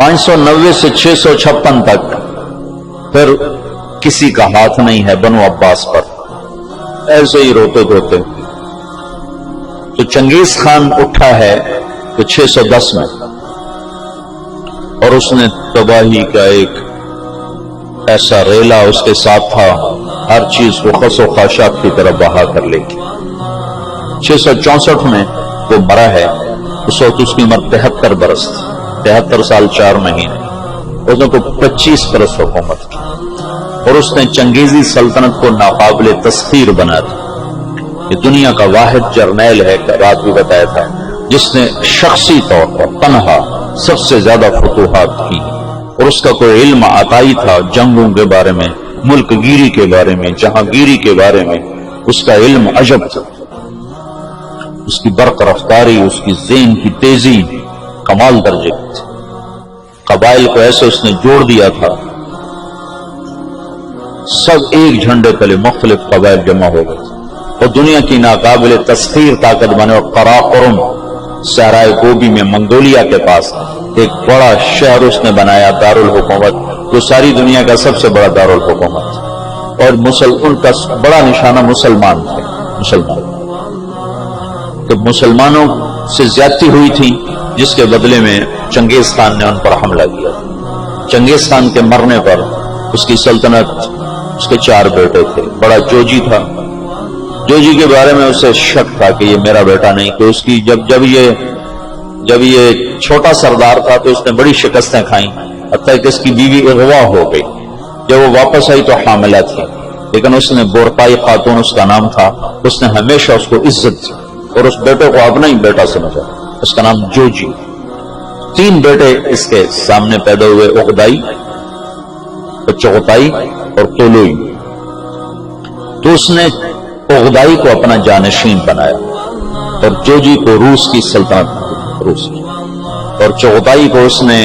590 سے 656 تک پھر کسی کا ہاتھ نہیں ہے بنو عباس پر، ایسے ہی روتے دھوتے۔ تو چنگیز خان اٹھا ہے تو 610 میں، اور اس نے تباہی کا ایک ایسا ریلا اس کے ساتھ تھا، ہر چیز کو خس و خاشاک کی طرح بہا کر لے گی۔ 664 میں وہ مرا ہے، اس وقت اس کی عمر 73 برس تھی، 73 سال 4 مہینے۔ اس نے کو 25 برس حکومت کی، اور اس نے چنگیزی سلطنت کو ناقابل تسخیر بنا دیا۔ یہ دنیا کا واحد جرنیل ہے، رات بھی بتایا تھا، جس نے شخصی طور پر تنہا سب سے زیادہ فتوحات کی، اور اس کا کوئی علم عطائی تھا جنگوں کے بارے میں، ملک گیری کے بارے میں، جہاں گیری کے بارے میں اس کا علم عجب تھا۔ اس کی برق رفتاری، اس کی ذہن کی تیزی کمال درجے کی تھی۔ قبائل کو ایسے اس نے جوڑ دیا تھا، سب ایک جھنڈے تلے مختلف قبائل جمع ہو گئے تھے، اور دنیا کی ناقابل تسخیر طاقت بنے۔ اور قراقرم صحرائے گوبی میں منگولیا کے پاس ایک بڑا شہر اس نے بنایا، دارالحکومت، جو ساری دنیا کا سب سے بڑا دارالحکومت، اور ان کا بڑا نشانہ مسلمان تھے۔ تو مسلمانوں سے زیادتی ہوئی تھی، جس کے بدلے میں چنگیز خان نے ان پر حملہ کیا۔ چنگیز خان کے مرنے پر اس کی سلطنت، اس کے 4 بیٹے تھے۔ بڑا جوجی تھا، جوجی کے بارے میں اسے شک تھا کہ یہ میرا بیٹا نہیں، کہ اس کی جب یہ چھوٹا سردار تھا تو اس نے بڑی شکستیں کھائیں، حتیٰ کہ اس کی بیوی اغوا ہو گئی۔ جب وہ واپس آئی تو حاملہ تھی، لیکن اس نے بورقائی خاتون اس کا نام تھا، اس نے ہمیشہ اس کو عزت دی اور اس بیٹے کو اپنا ہی بیٹا سمجھا، اس کا نام جوجی۔ 3 بیٹے اس کے سامنے پیدا ہوئے، اغدائی، چغتائی اور طولوئی۔ تو اس نے اغدائی کو اپنا جانشین بنایا، اور جوجی کو روس کی سلطنت، روس کی، اور چغتائی کو اس نے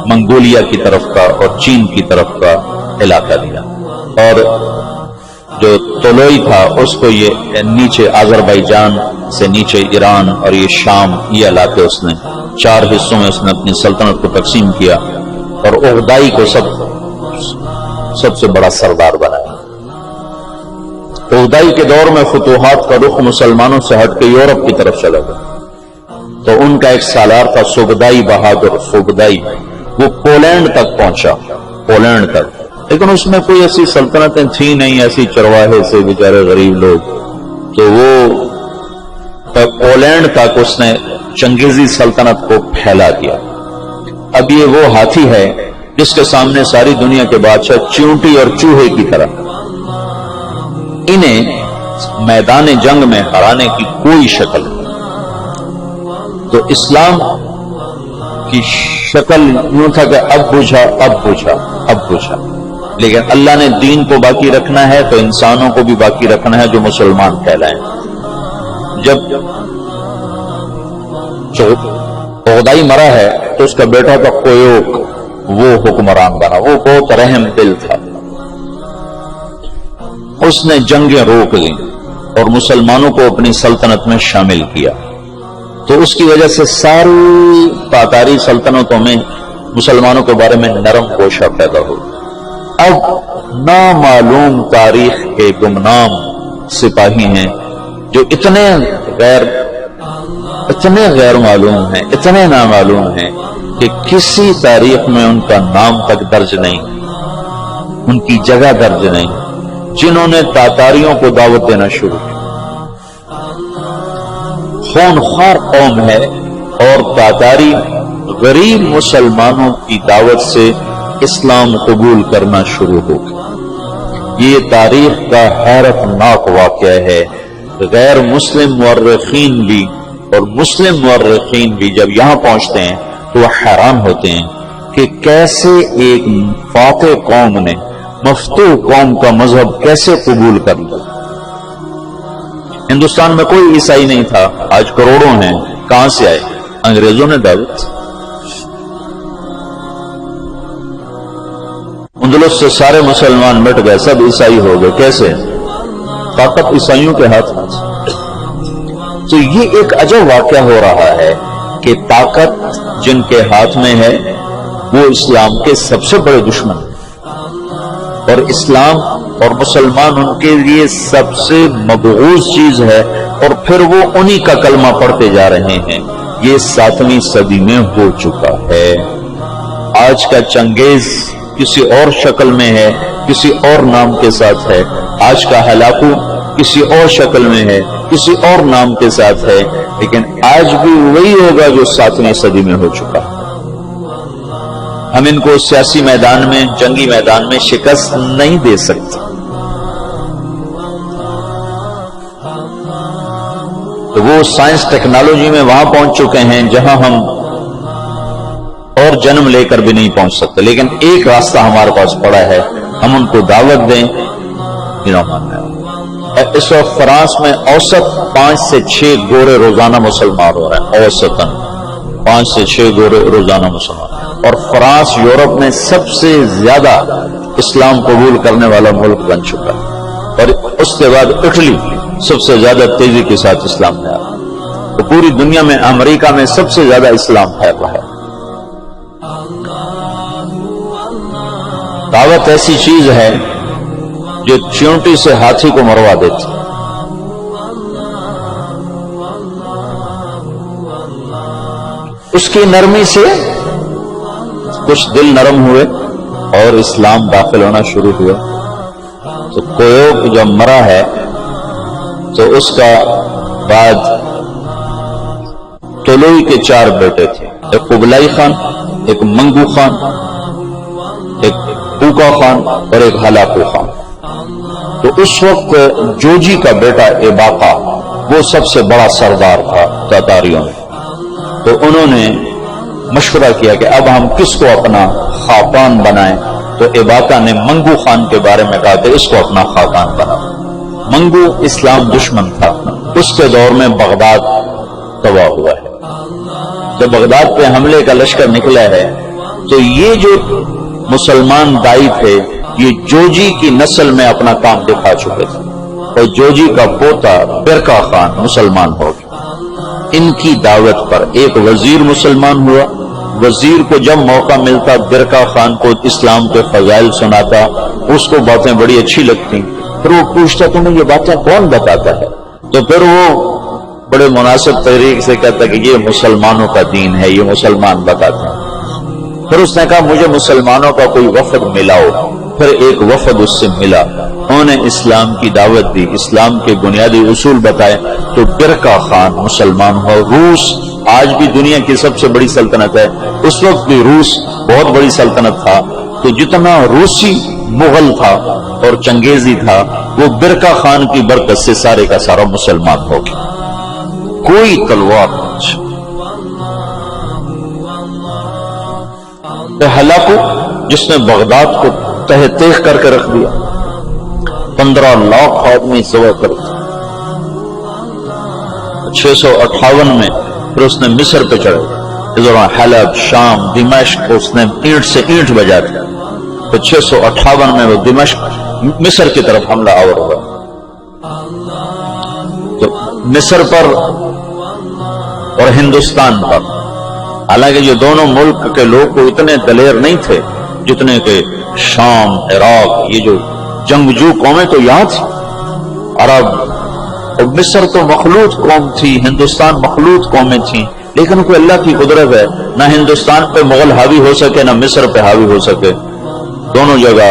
منگولیا کی طرف کا اور چین کی طرف کا علاقہ دیا، اور جو طولوئی تھا اس کو یہ نیچے آذربائیجان سے نیچے ایران اور یہ شام، یہ علاقے اس نے 4 حصوں میں اس نے اپنی سلطنت کو تقسیم کیا، اور اغدائی کو سب سے بڑا سردار بنایا۔ اغدائی کے دور میں فتوحات کا رخ مسلمانوں سے ہٹ کے یورپ کی طرف چلا گیا، تو ان کا ایک سالار تھا سوگدائی بہادر، سوگدائی، وہ پولینڈ تک پہنچا، پولینڈ تک، لیکن اس میں کوئی ایسی سلطنتیں تھیں نہیں، ایسی چرواہے سے بیچارے غریب لوگ، تو وہ پولینڈ تک اس نے چنگیزی سلطنت کو پھیلا دیا۔ اب یہ وہ ہاتھی ہے جس کے سامنے ساری دنیا کے بادشاہ چیونٹی اور چوہے کی طرح، انہیں میدان جنگ میں ہرانے کی کوئی شکل نہیں۔ تو اسلام کی شکل یوں تھا کہ اب بوجھا، لیکن اللہ نے دین کو باقی رکھنا ہے تو انسانوں کو بھی باقی رکھنا ہے جو مسلمان کہلائیں۔ جب اغدائی مرا ہے تو اس کا بیٹا تھا کویوک، وہ حکمران بنا، وہ بہت رحم دل تھا، اس نے جنگیں روک لیں اور مسلمانوں کو اپنی سلطنت میں شامل کیا۔ تو اس کی وجہ سے ساری تاتاری سلطنتوں میں مسلمانوں کے بارے میں نرم گوشہ پیدا ہو۔ اب نامعلوم تاریخ کے گمنام سپاہی ہیں جو اتنے غیر معلوم ہیں، اتنے نامعلوم ہیں کہ کسی تاریخ میں ان کا نام تک درج نہیں، ان کی جگہ درج نہیں، جنہوں نے تاتاریوں کو دعوت دینا شروع کی۔ خونخوار قوم ہے، اور تاتاری غریب مسلمانوں کی دعوت سے اسلام قبول کرنا شروع ہو گیا۔ یہ تاریخ کا حیرت ناک واقعہ ہے۔ غیر مسلم مورخین بھی اور مسلم مورخین بھی جب یہاں پہنچتے ہیں تو وہ حیران ہوتے ہیں کہ کیسے ایک فاتح قوم نے مفتوح قوم کا مذہب کیسے قبول کر لیا۔ ہندوستان میں کوئی عیسائی نہیں تھا، آج کروڑوں ہیں، کہاں سے آئے؟ انگریزوں نے دعوت۔ اندلس سے سارے مسلمان مٹ گئے، سب عیسائی ہو گئے، کیسے؟ طاقت عیسائیوں کے ہاتھ میں۔ تو یہ ایک عجب واقعہ ہو رہا ہے کہ طاقت جن کے ہاتھ میں ہے وہ اسلام کے سب سے بڑے دشمن ہیں، اور اسلام اور مسلمان ان کے لیے سب سے مبغوض چیز ہے، اور پھر وہ انہی کا کلمہ پڑھتے جا رہے ہیں۔ یہ 7ویں صدی میں ہو چکا ہے۔ آج کا چنگیز کسی اور شکل میں ہے، کسی اور نام کے ساتھ ہے، آج کا ہلاکو کسی اور شکل میں ہے، کسی اور نام کے ساتھ ہے، لیکن آج بھی وہی ہوگا جو 7ویں صدی میں ہو چکا ہے۔ ہم ان کو سیاسی میدان میں، جنگی میدان میں شکست نہیں دے سکتے۔ تو وہ سائنس ٹیکنالوجی میں وہاں پہنچ چکے ہیں جہاں ہم اور جنم لے کر بھی نہیں پہنچ سکتے، لیکن ایک راستہ ہمارے پاس پڑا ہے، ہم ان کو دعوت دیں۔ اس وقت فرانس میں اوسط 5 سے 6 گورے روزانہ مسلمان ہو رہے ہیں، اوسطاً 5 سے 6 گورے روزانہ مسلمان، اور فرانس یورپ میں سب سے زیادہ اسلام قبول کرنے والا ملک بن چکا ہے، اور اس کے بعد اٹلی سب سے زیادہ تیزی کے ساتھ اسلام میں آ رہا ہے۔ تو پوری دنیا میں امریکہ میں سب سے زیادہ اسلام پھیل رہا ہے۔ دعوت ایسی چیز ہے جو چیونٹی سے ہاتھی کو مروا دیتی۔ اس کی نرمی سے کچھ دل نرم ہوئے اور اسلام داخل ہونا شروع ہوا۔ تو کویوک جب مرا ہے تو اس کا بعد طلوئی کے 4 بیٹے تھے، ایک قبلائی خان، ایک منگو خان، ایک پوکا خان اور ایک ہلاکو خان۔ تو اس وقت جوجی کا بیٹا ایباقا وہ سب سے بڑا سردار تھا تاتاریوں میں۔ تو انہوں نے مشورہ کیا کہ اب ہم کس کو اپنا خاقان بنائیں، تو ایباقا نے منگو خان کے بارے میں کہا کہ اس کو اپنا خاقان بناؤ۔ منگو اسلام دشمن تھا، اس کے دور میں بغداد تباہ ہوا ہے۔ جب بغداد پہ حملے کا لشکر نکلا ہے تو یہ جو مسلمان دائی تھے یہ جوجی کی نسل میں اپنا کام دکھا چکے تھے، اور جوجی کا پوتا برکا خان مسلمان ہو گیا۔ ان کی دعوت پر ایک وزیر مسلمان ہوا۔ وزیر کو جب موقع ملتا برکا خان کو اسلام کے فضائل سناتا، اس کو باتیں بڑی اچھی لگتی، پھر وہ پوچھتا تمہیں یہ باتیں کون بتاتا ہے؟ تو پھر وہ بڑے مناسب طریقے سے کہتا کہ یہ مسلمانوں کا دین ہے، یہ مسلمان بتاتے ہیں۔ پھر اس نے کہا مجھے مسلمانوں کا کوئی وفد ملاؤ۔ پھر ایک وفد اس سے ملا، انہوں نے اسلام کی دعوت دی، اسلام کے بنیادی اصول بتائے، تو برکا خان مسلمان ہوا۔ روس آج بھی دنیا کی سب سے بڑی سلطنت ہے، اس وقت بھی روس بہت بڑی سلطنت تھا۔ تو جتنا روسی مغل تھا اور چنگیزی تھا وہ برکا خان کی برکت سے سارے کا سارا مسلمان ہو گیا۔ کوئی تلوار ہلاکو جس نے بغداد کو تہ تیغ کر کے رکھ دیا، 15 لاکھ آدمی سوا کر دیا۔ 658 میں پھر اس نے مصر پہ چڑھے، اس دوران حلب، شام، دمشق اس نے اینٹ سے اینٹ بجا دیا۔ پھر 658 میں وہ دمشق مصر کی طرف حملہ آور ہوا۔ تو مصر پر اور ہندوستان پر، حالانکہ یہ دونوں ملک کے لوگ کو اتنے دلیر نہیں تھے جتنے کہ شام، عراق، یہ جو جنگجو قومیں تو یہاں تھی، عرب اور مصر تو مخلوط قوم تھی، ہندوستان مخلوط قومیں تھیں، لیکن کوئی اللہ کی قدرت ہے، نہ ہندوستان پہ مغل حاوی ہو سکے نہ مصر پہ حاوی ہو سکے۔ دونوں جگہ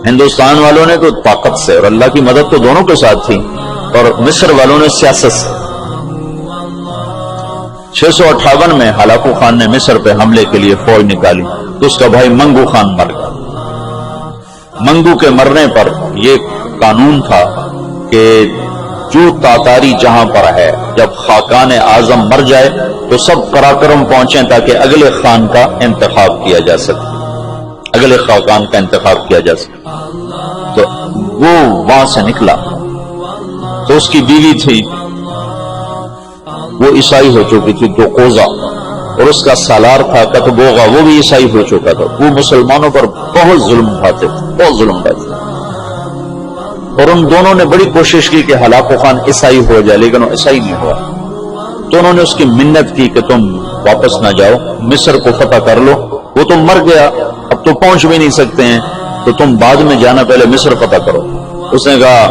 ہندوستان والوں نے تو طاقت سے اور اللہ کی مدد تو دونوں کے ساتھ تھی، اور مصر والوں نے سیاست سے۔ 658 میں ہلاکو خان نے مصر پہ حملے کے لیے فوج نکالی تو اس کا بھائی منگو خان مر گیا۔ منگو کے مرنے پر یہ قانون تھا کہ جو تاتاری جہاں پر ہے جب خاقان اعظم مر جائے تو سب قراقرم پہنچیں تاکہ اگلے خان کا انتخاب کیا جا سکے، اگلے خاقان کا انتخاب کیا جا سکے۔ تو وہ وہاں سے نکلا تو اس کی بیوی تھی وہ عیسائی ہو چکی تھی دوقوزہ، اور اس کا سالار تھا کتبوغا وہ بھی عیسائی ہو چکا تھا۔ وہ مسلمانوں پر بہت ظلم اٹھاتے تھے، بہت ظلم اٹھاتے تھے، اور ان دونوں نے بڑی کوشش کی کہ ہلاکو خان عیسائی ہو جائے، لیکن وہ عیسائی نہیں ہوا۔ تو انہوں نے اس کی منت کی کہ تم واپس نہ جاؤ، مصر کو فتح کر لو وہ تو مر گیا، اب تو پہنچ بھی نہیں سکتے ہیں، تو تم بعد میں جانا، پہلے مصر فتح کرو۔ اس نے کہا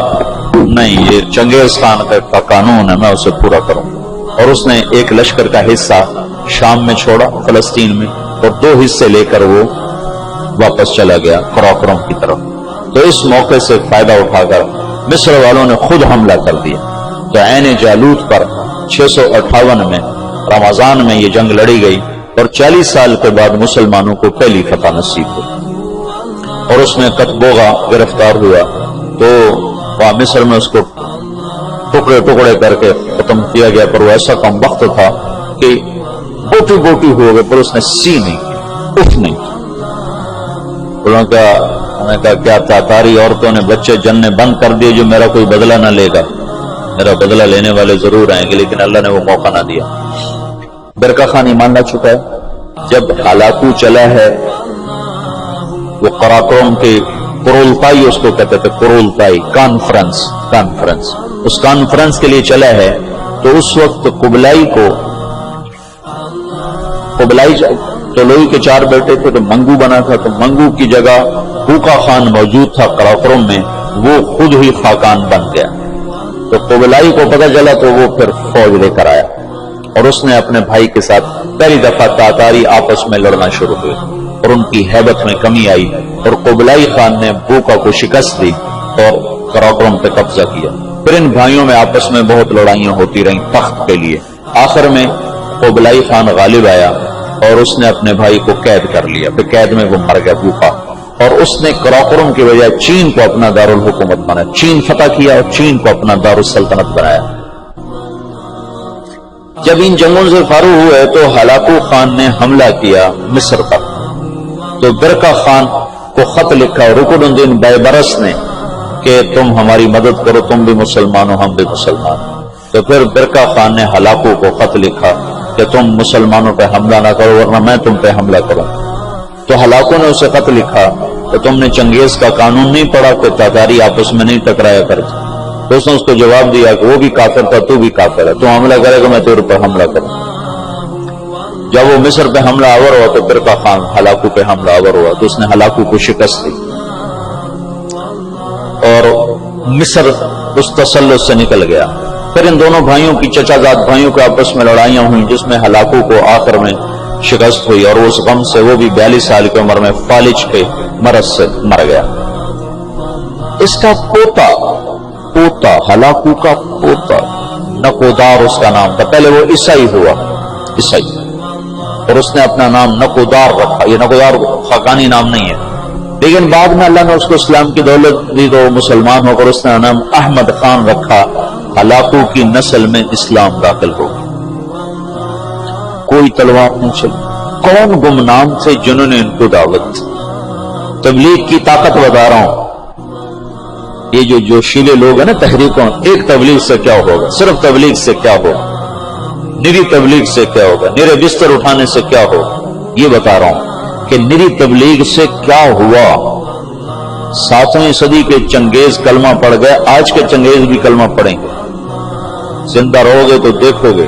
نہیں، یہ چنگیز خان کا قانون ہے، میں اسے پورا کروں۔ اور اس نے ایک لشکر کا حصہ شام میں چھوڑا، فلسطین میں، اور 2 حصے لے کر وہ واپس چلا گیا قراقرم کی طرف۔ تو اس موقع سے فائدہ اٹھا کر مصر والوں نے خود حملہ کر دیا۔ تو عین جالوت پر 658 میں رمضان میں یہ جنگ لڑی گئی، اور 40 سال کے بعد مسلمانوں کو پہلی فتح نصیب ہوئی۔ اور اس میں کتبوغا گرفتار ہوا، تو وہاں مصر میں اس کو ٹکڑے ٹکڑے کر کے ختم کیا گیا، پر وہ ایسا کم وقت تھا کہ بوٹی بوٹی ہو گئے، پر اس نے سی نہیں کی، اٹھ نہیں کی۔ انہوں نے کہا کیا تاتاری عورتوں نے بچے جننے بند کر دیے جو میرا کوئی بدلہ نہ لے گا؟ میرا بدلہ لینے والے ضرور آئیں گے، لیکن اللہ نے وہ موقع نہ دیا۔ برقع خان ایمان لا چکا ہے۔ جب ہلاکو چلا ہے، وہ قراقرم کے قرولتائی اس کو کہتے تھے، قرولتائی کانفرنس، اس کانفرنس کے لیے چلا ہے، تو اس وقت قبلائی طلوئی کے 4 بیٹے تھے، تو منگو بنا تھا، تو منگو کی جگہ ہوکا خان موجود تھا قراقرم میں، وہ خود ہی خاقان بن گیا۔ تو قبلائی کو پتہ چلا، تو وہ پھر فوج لے کر آیا، اور اس نے اپنے بھائی کے ساتھ پہلی دفعہ تاتاری آپس میں لڑنا شروع ہوئے، اور ان کی ہیبت میں کمی آئی، اور قبلائی خان نے بوکا کو شکست دی اور قراقرم پہ قبضہ کیا۔ پھر ان بھائیوں میں آپس میں بہت لڑائیاں ہوتی رہیں تخت کے لیے۔ آخر میں قبلائی خان غالب آیا، اور اس نے اپنے بھائی کو قید کر لیا، پھر قید میں وہ مر گیا بوکا، اور اس نے قراقرم کی وجہ چین کو اپنا دارالحکومت بنایا، چین فتح کیا اور چین کو اپنا دارالسلطنت بنایا۔ جب ان جنگوں سے فارغ ہوئے تو ہلاکو خان نے حملہ کیا مصر پر، تو برقع خان کو خط لکھا رکن الدین بیبرس نے کہ تم ہماری مدد کرو، تم بھی مسلمان ہو، ہم بھی مسلمان۔ تو پھر برقع خان نے ہلاکو کو خط لکھا کہ تم مسلمانوں پہ حملہ نہ کرو ورنہ میں تم پہ حملہ کروں۔ تو ہلاکو نے اسے خط لکھا کہ تم نے چنگیز کا قانون نہیں پڑھا کہ تاتاری آپس میں نہیں ٹکرایا کرتے؟ تو اس نے اس کو جواب دیا کہ وہ بھی کافر تھا، تو بھی کافر ہے، تو حملہ کرے گا میں تیرے پر حملہ کروں۔ جب وہ مصر پہ حملہ آور ہوا تو برقع خان ہلاکو پہ حملہ آور ہوا، تو اس نے ہلاکو کو شکست دی، اور مصر اس تسلط سے نکل گیا۔ پھر ان دونوں بھائیوں کی چچا زاد بھائیوں کے آپس میں لڑائیاں ہوئیں، جس میں ہلاکو کو آخر میں شکست ہوئی، اور اس غم سے وہ بھی 42 سال کی عمر میں فالج کے مرض سے مر گیا۔ اس کا پوتا ہلاکو کا پوتا نکودار اس کا نام تھا، پہلے وہ عیسائی ہوا، عیسائی، اور اس نے اپنا نام نکودار رکھا۔ یہ نکودار خاقانی نام نہیں ہے، لیکن بعد میں اللہ نے اس کو اسلام کی دولت دی تو مسلمان ہو کر اس نے نام احمد خان رکھا۔ ہلاکو کی نسل میں اسلام داخل ہو گیا، کوئی تلوار نہیں چلی۔ کون گمنام تھے جنہوں نے ان کو دعوت دی؟ تبلیغ کی طاقت بتا رہا ہوں۔ یہ جو شیلے لوگ ہیں نا تحریکوں، ایک تبلیغ سے کیا ہوگا، صرف تبلیغ سے کیا ہوگا، نری تبلیغ سے کیا ہوگا، نرے بستر اٹھانے سے کیا ہوگا، یہ بتا رہا ہوں کہ نری تبلیغ سے کیا ہوا۔ 7ویں صدی کے چنگیز کلمہ پڑھ گئے، آج کے چنگیز بھی کلمہ پڑھیں گے، زندہ رہو گے تو دیکھو گے